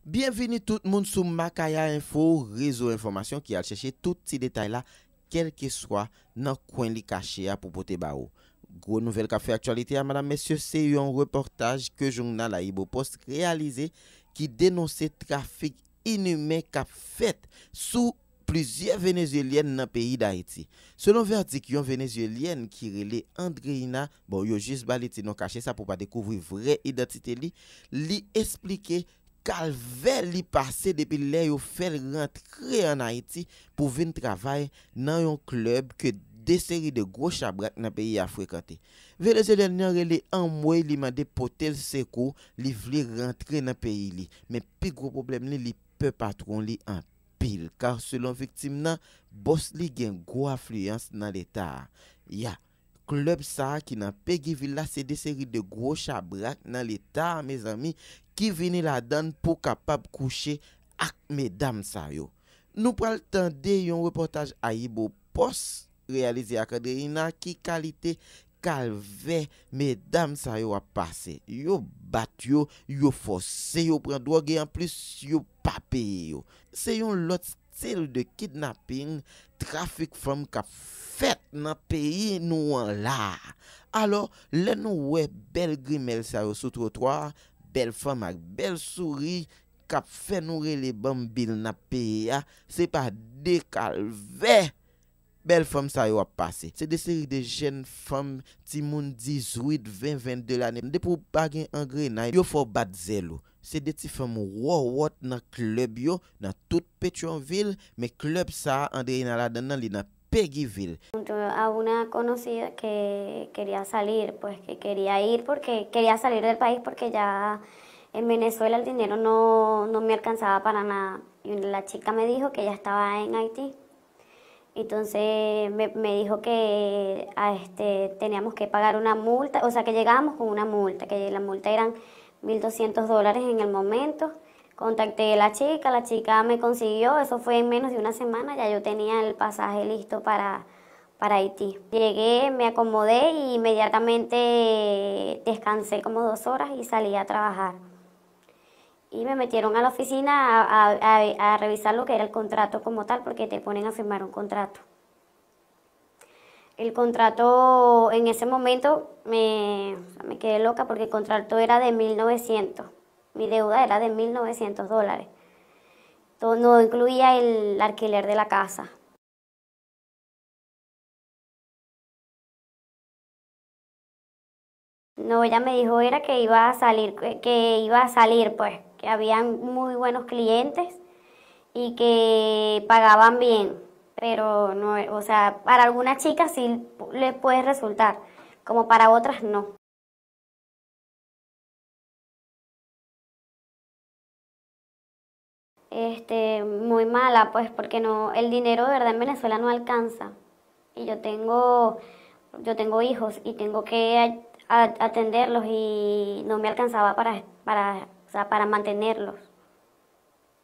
Bienvenue tout le monde sur Makaya Info, réseau information qui a cherché tout petit détail là, quel que soit dans coin li caché pour porter ba ou. Gros nouvelle café actualité à madame messieurs, c'est un reportage que journal Aibo Post réalisé qui dénonçait trafic inhumain qu'a fait sous plusieurs vénézuéliennes dans le pays d'Haïti. Selon verdict, une vénézuélienne qui relait Andréina, bon yo juste baliti non caché ça pour pas découvrir vraie identité li expliquer calvaire li passé depuis là yo fait rentrer en Haïti pour venir travailler dans un club que des séries de gros chabrak dans pays a fréquenté. Vénézuélien relé en mois li mandé potel secours, li vle rentrer dans pays li, mais plus gros problème li peut patron li en pile car selon victime nan boss li gen gros influence dans l'état. Ya club ça qui dans Péguiville là c'est des séries de gros chabrak dans l'état mes amis qui viennent là-dedans pour capable coucher avec mesdames ça yo. Nous pral tande un reportage à Aibo Post réalisé à Andréina qui qualité calvaire mesdames ça yo a passé. Yo bat yo forcé yo prend drogue en plus yo pas payé yo. C'est un lot style de kidnapping, trafic femme qu'a fait dans pays nous là. Alors, les nous ouais belle grimelle ça yo sur trottoir, belle femme avec belle souris qu'a fait nourrir les bambil na pays, c'est pas des calvaire. Belle femme ça yo a passé. C'est des séries de jeunes femmes ti moun 18, 20, 22 l'année. De pour pas gen engrenay, yo faut battre zèlo. C'est des petites femmes wot dans club yo, dans toute Pétionville, mais club ça Andréina la dans li dans Péguiville. A una conocida que quería salir, pues que quería ir porque quería salir del país porque ya en Venezuela el dinero no me alcanzaba para nada. Y la chica me dijo que ella estaba en Haití. Entonces me dijo que teníamos que pagar una multa, o sea que llegábamos con una multa, que la multa eran $1,200 en el momento. Contacté a la chica me consiguió, eso fue en menos de una semana, ya yo tenía el pasaje listo para Haití. Llegué, me acomodé y inmediatamente descansé como 2 horas y salí a trabajar. Y me metieron a la oficina a revisar lo que era el contrato como tal, porque te ponen a firmar un contrato. El contrato, en ese momento me quedé loca porque el contrato era de 1.900. Mi deuda era de $1.900. Todo, no incluía el alquiler de la casa. No, ella me dijo era que iba a salir pues, que habían muy buenos clientes y que pagaban bien, pero no, o sea, para algunas chicas sí les puede resultar, como para otras no. Muy mala, pues, porque no, el dinero de verdad en Venezuela no alcanza. Y yo tengo hijos y tengo que atenderlos y no me alcanzaba para mantenerlos.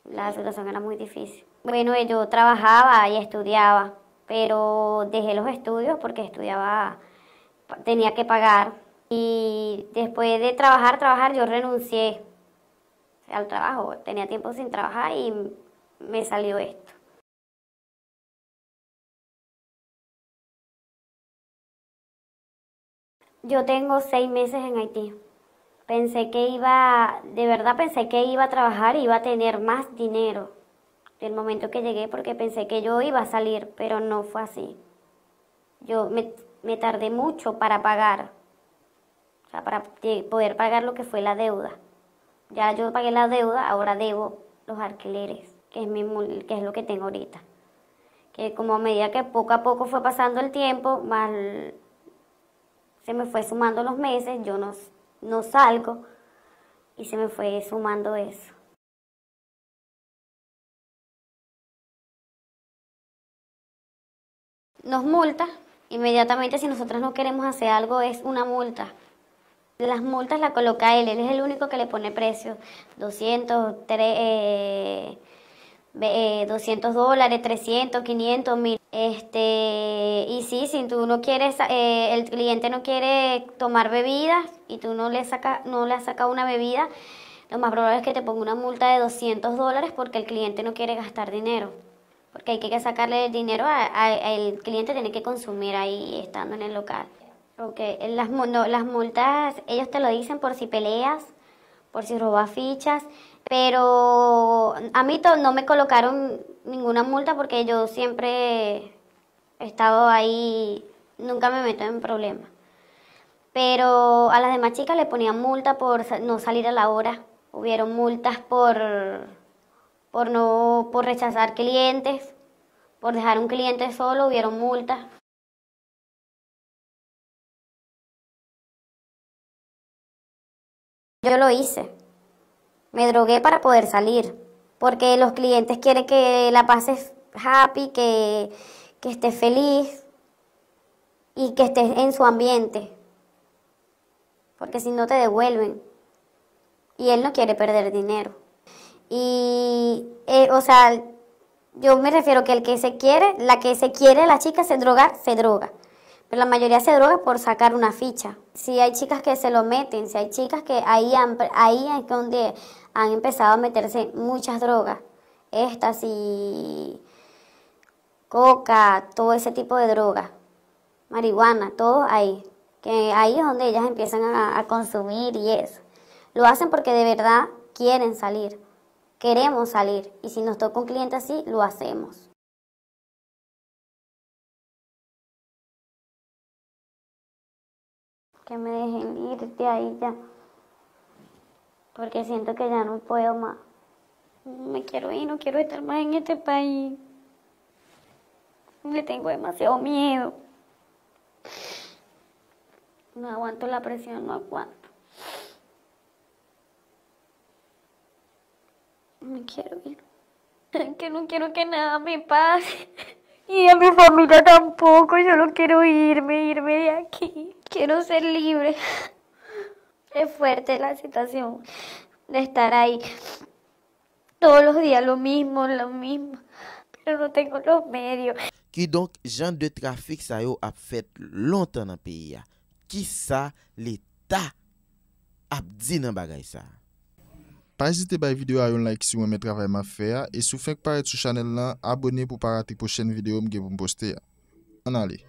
La situación era muy difícil. Bueno, yo trabajaba y estudiaba, pero dejé los estudios porque estudiaba, tenía que pagar. Y después de trabajar, yo renuncié al trabajo. Tenía tiempo sin trabajar y me salió esto. Yo tengo 6 meses en Haití. De verdad pensé que iba a trabajar y iba a tener más dinero del momento que llegué porque pensé que yo iba a salir, pero no fue así. Yo me tardé mucho para pagar, o sea, para poder pagar lo que fue la deuda. Ya yo pagué la deuda, ahora debo los alquileres, que es lo que tengo ahorita. Que como a medida que poco a poco fue pasando el tiempo, más se me fue sumando los meses, yo no salgo y se me fue sumando eso. Nos multa, inmediatamente si nosotros no queremos hacer algo es una multa. Las multas las coloca él es el único que le pone precio, $200, $300, 500, 1000. Y sí, si tú no quieres, el cliente no quiere tomar bebidas y tú no le sacas una bebida, lo más probable es que te ponga una multa de $200 porque el cliente no quiere gastar dinero. Porque hay que sacarle el dinero, el cliente tiene que consumir ahí estando en el local. Okay. Las multas, ellos te lo dicen por si peleas, por si robas fichas, pero a mí no me colocaron ninguna multa porque yo siempre he estado ahí, nunca me meto en problemas. Pero a las demás chicas le ponían multa por no salir a la hora. Hubieron multas por rechazar clientes, por dejar un cliente solo, hubieron multas. Yo lo hice. Me drogué para poder salir, porque los clientes quieren que la pases happy, que estés feliz y que estés en su ambiente, porque si no te devuelven. Y él no quiere perder dinero. Y, o sea, yo me refiero que el que se quiere, la chica se droga. Pero la mayoría se droga por sacar una ficha. Si hay chicas que se lo meten, si hay chicas que ahí es donde han empezado a meterse muchas drogas. Éxtasis, coca, todo ese tipo de drogas. Marihuana, todo ahí. Que ahí es donde ellas empiezan a consumir y eso. Lo hacen porque de verdad quieren salir. Queremos salir. Y si nos toca un cliente así, lo hacemos. Que me dejen ir de ahí ya. Porque siento que ya no puedo más. Me quiero ir, no quiero estar más en este país. Le tengo demasiado miedo. No aguanto la presión, no aguanto. Me quiero ir. Que no quiero que nada me pase. Y a mi familia tampoco. Yo no quiero irme de aquí. Quiero ser libre. Es fuerte la situación de estar ahí todos los días lo mismo, pero no tengo los medios. Qui donc genre de trafic ça yo a fait longtemps dans pays ya. Qui ça l'état a dit dans bagay ça? Pas hésiter à vidéo à un like si vous aimez le travail m'a fait et si vous faites paraître sur channel là, abonnez pour pas rater prochaine vidéo que je vais poster. En allez.